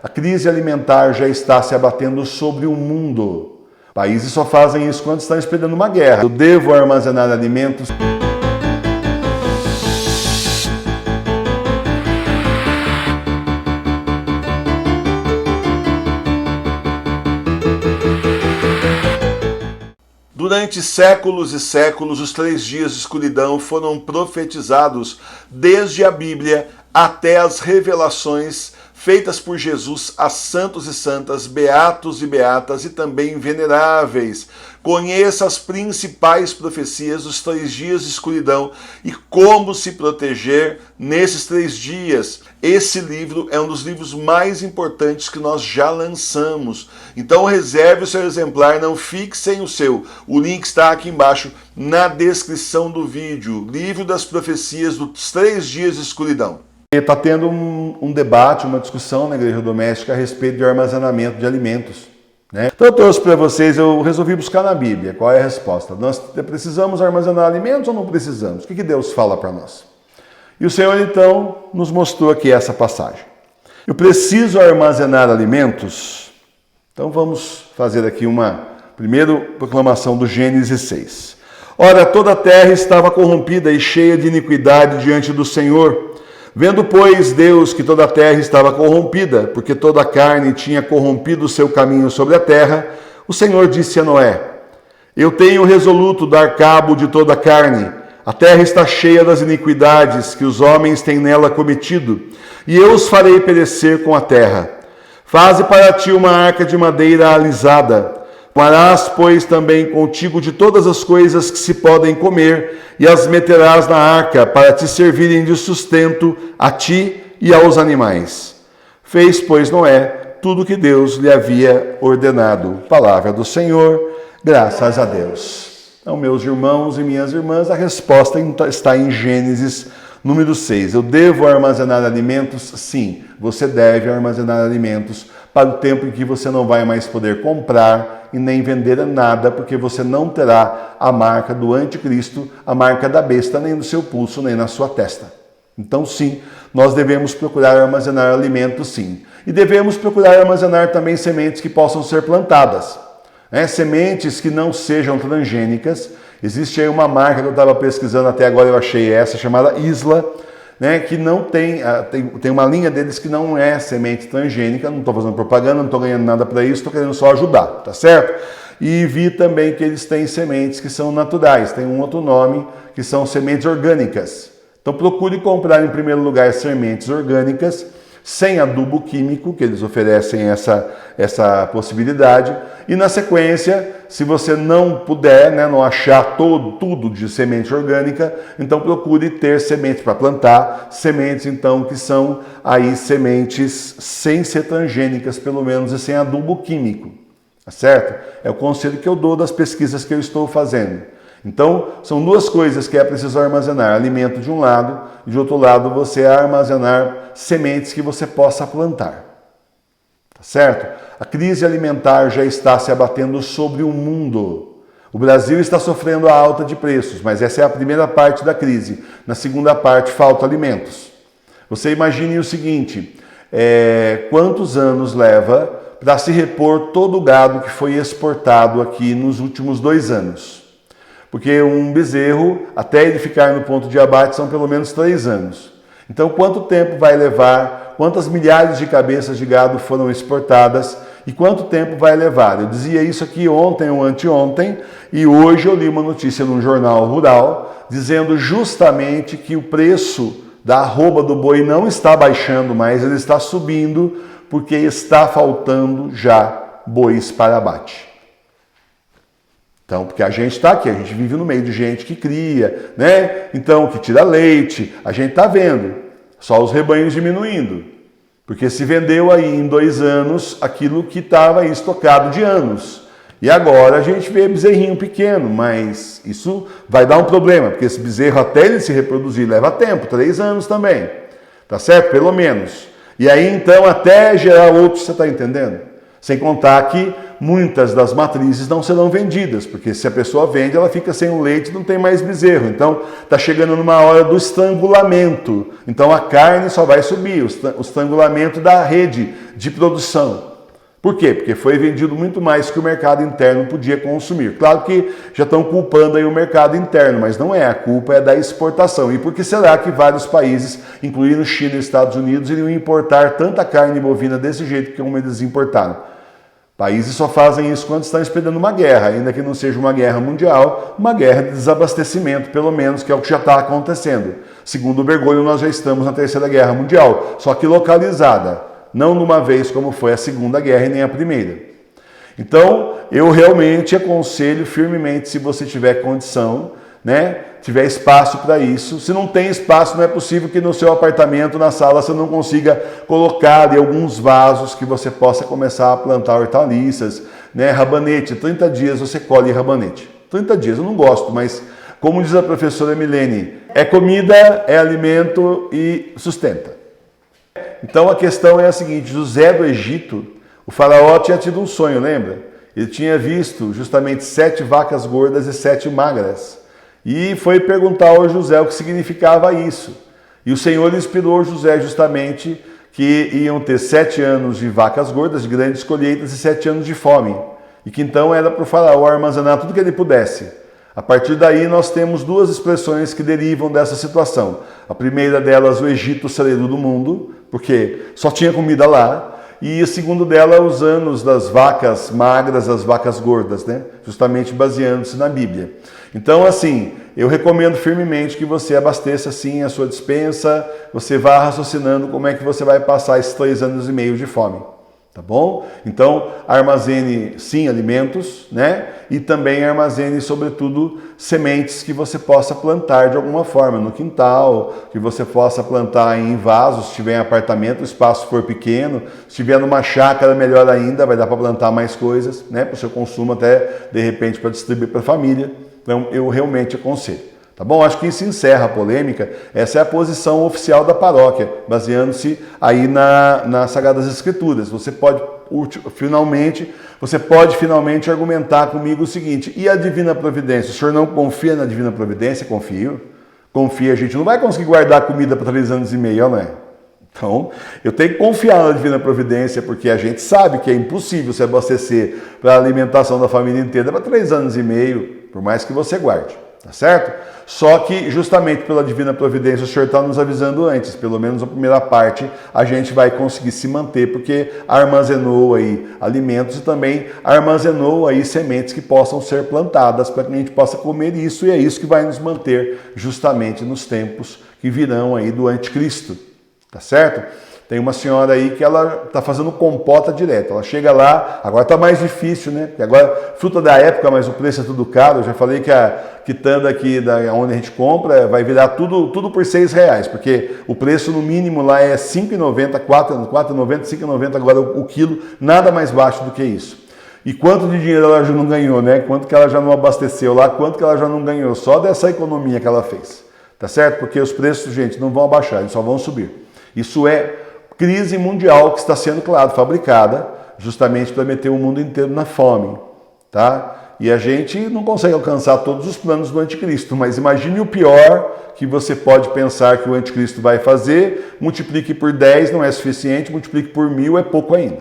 A crise alimentar já está se abatendo sobre o mundo. Países só fazem isso quando estão esperando uma guerra. Eu devo armazenar alimentos. Durante séculos e séculos, os 3 dias de escuridão foram profetizados desde a Bíblia até as revelações feitas por Jesus a santos e santas, beatos e beatas e também veneráveis. Conheça as principais profecias dos 3 dias de escuridão e como se proteger nesses 3 dias. Esse livro é um dos livros mais importantes que nós já lançamos. Então reserve o seu exemplar, não fique sem o seu. O link está aqui embaixo na descrição do vídeo. Livro das profecias dos 3 dias de escuridão. Está tendo um debate, uma discussão na igreja doméstica a respeito de armazenamento de alimentos. Então eu trouxe para vocês, eu resolvi buscar na Bíblia qual é a resposta. Nós precisamos armazenar alimentos ou não precisamos? O que Deus fala para nós? E o Senhor então nos mostrou aqui essa passagem. Eu preciso armazenar alimentos? Então vamos fazer aqui uma primeira proclamação do Gênesis 6. Ora, toda a terra estava corrompida e cheia de iniquidade diante do Senhor. Vendo, pois, Deus que toda a terra estava corrompida, porque toda a carne tinha corrompido o seu caminho sobre a terra, o Senhor disse a Noé: Eu tenho resoluto dar cabo de toda a carne. A terra está cheia das iniquidades que os homens têm nela cometido, e eu os farei perecer com a terra. Faze para ti uma arca de madeira alisada. Farás, pois, também contigo de todas as coisas que se podem comer, e as meterás na arca, para te servirem de sustento a ti e aos animais. Fez, pois, Noé tudo o que Deus lhe havia ordenado. Palavra do Senhor, graças a Deus. Então, meus irmãos e minhas irmãs, a resposta está em Gênesis número 6. Eu devo armazenar alimentos? Sim, você deve armazenar alimentos para o tempo em que você não vai mais poder comprar e nem vender nada, porque você não terá a marca do anticristo, a marca da besta, nem no seu pulso, nem na sua testa. Então, sim, nós devemos procurar armazenar alimentos, sim. E devemos procurar armazenar também sementes que possam ser plantadas. Sementes que não sejam transgênicas. Existe aí uma marca que eu estava pesquisando, até agora eu achei essa, chamada Isla, que não tem uma linha deles que não é semente transgênica. Não estou fazendo propaganda, não estou ganhando nada para isso, estou querendo só ajudar, tá certo? E vi também que eles têm sementes que são naturais, tem um outro nome, que são sementes orgânicas. Então procure comprar em primeiro lugar sementes orgânicas, sem adubo químico, que eles oferecem essa possibilidade. E na sequência, se você não puder, não achar tudo de semente orgânica, então procure ter sementes para plantar, sementes então que são aí sementes sem ser transgênicas, pelo menos, e sem adubo químico, tá certo? É o conselho que eu dou das pesquisas que eu estou fazendo. Então, são 2 coisas que é preciso armazenar: alimento de um lado, e de outro lado você armazenar sementes que você possa plantar. Tá certo? A crise alimentar já está se abatendo sobre o mundo. O Brasil está sofrendo a alta de preços, mas essa é a primeira parte da crise. Na segunda parte, falta alimentos. Você imagine o seguinte: quantos anos leva para se repor todo o gado que foi exportado aqui nos últimos 2 anos? Porque um bezerro, até ele ficar no ponto de abate, são pelo menos 3 anos. Então, quanto tempo vai levar? Quantas milhares de cabeças de gado foram exportadas? E quanto tempo vai levar? Eu dizia isso aqui ontem ou anteontem, e hoje eu li uma notícia num jornal rural, dizendo justamente que o preço da arroba do boi não está baixando mais, ele está subindo, porque está faltando já bois para abate. Então, porque a gente está aqui, a gente vive no meio de gente que cria, Então, que tira leite, a gente está vendo, só os rebanhos diminuindo. Porque se vendeu aí em 2 anos aquilo que estava estocado de anos. E agora a gente vê bezerrinho pequeno, mas isso vai dar um problema, porque esse bezerro, até ele se reproduzir, leva tempo, 3 anos também. Tá certo? Pelo menos. E aí, então, até gerar outros, você está entendendo? Sem contar que muitas das matrizes não serão vendidas, porque se a pessoa vende, ela fica sem o leite e não tem mais bezerro. Então, está chegando numa hora do estrangulamento. Então, a carne só vai subir, o estrangulamento da rede de produção. Por quê? Porque foi vendido muito mais que o mercado interno podia consumir. Claro que já estão culpando aí o mercado interno, mas não é. A culpa é da exportação. E por que será que vários países, incluindo China e Estados Unidos, iriam importar tanta carne bovina desse jeito como eles importaram? Países só fazem isso quando estão esperando uma guerra, ainda que não seja uma guerra mundial, uma guerra de desabastecimento, pelo menos, que é o que já está acontecendo. Segundo o Bergoglio, nós já estamos na Terceira Guerra Mundial, só que localizada, não numa vez como foi a Segunda Guerra e nem a Primeira. Então, eu realmente aconselho firmemente, se você tiver condição, né, tiver espaço para isso. Se não tem espaço, não é possível que no seu apartamento, na sala, você não consiga colocar ali alguns vasos que você possa começar a plantar hortaliças, né? Rabanete, 30 dias você colhe rabanete. 30 dias, eu não gosto, mas como diz a professora Milene, é comida, é alimento e sustenta. Então a questão é a seguinte: José do Egito, o faraó tinha tido um sonho, lembra? Ele tinha visto justamente 7 vacas gordas e 7 magras. E foi perguntar ao José o que significava isso. E o Senhor inspirou José justamente que iam ter 7 anos de vacas gordas, de grandes colheitas, e 7 anos de fome. E que então era para o faraó armazenar tudo que ele pudesse. A partir daí nós temos 2 expressões que derivam dessa situação. A primeira delas, o Egito, o celeiro do mundo, porque só tinha comida lá. E a segunda dela, os anos das vacas magras, das vacas gordas, né? Justamente baseando-se na Bíblia. Então, assim, eu recomendo firmemente que você abasteça, sim, a sua despensa, você vá raciocinando como é que você vai passar esses 3 anos e meio de fome, tá bom? Então, armazene, sim, alimentos, né? E também armazene, sobretudo, sementes que você possa plantar de alguma forma, no quintal, que você possa plantar em vasos, se tiver em apartamento, o espaço for pequeno, se tiver numa chácara, melhor ainda, vai dar para plantar mais coisas, né? Para o seu consumo, até, de repente, para distribuir para a família. Então, eu realmente aconselho. Tá bom? Acho que isso encerra a polêmica. Essa é a posição oficial da paróquia, baseando-se aí nas Sagradas Escrituras. Você pode finalmente argumentar comigo o seguinte: e a Divina Providência? O senhor não confia na Divina Providência? Confio. Confia, a gente não vai conseguir guardar comida para 3 anos e meio, não é? Então, eu tenho que confiar na Divina Providência, porque a gente sabe que é impossível se abastecer para a alimentação da família inteira para 3 anos e meio, por mais que você guarde, tá certo? Só que, justamente pela Divina Providência, o Senhor está nos avisando antes, pelo menos a primeira parte, a gente vai conseguir se manter, porque armazenou aí alimentos e também armazenou aí sementes que possam ser plantadas para que a gente possa comer isso, e é isso que vai nos manter justamente nos tempos que virão aí do Anticristo. Tá certo? Tem uma senhora aí que ela está fazendo compota direto. Ela chega lá, agora está mais difícil, né? Porque agora, fruta da época, mas o preço é tudo caro. Eu já falei que a quitanda aqui onde a gente compra vai virar tudo por R$6, porque o preço no mínimo lá é R$5,90, R$4,90, R$5,90 agora o quilo, nada mais baixo do que isso. E quanto de dinheiro ela já não ganhou, né? Quanto que ela já não abasteceu lá, quanto que ela já não ganhou, só dessa economia que ela fez. Tá certo? Porque os preços, gente, não vão abaixar, eles só vão subir. Isso é crise mundial que está sendo, claro, fabricada justamente para meter o mundo inteiro na fome, tá? E a gente não consegue alcançar todos os planos do anticristo, mas imagine o pior que você pode pensar que o anticristo vai fazer, multiplique por 10, não é suficiente, multiplique por 1000, é pouco ainda.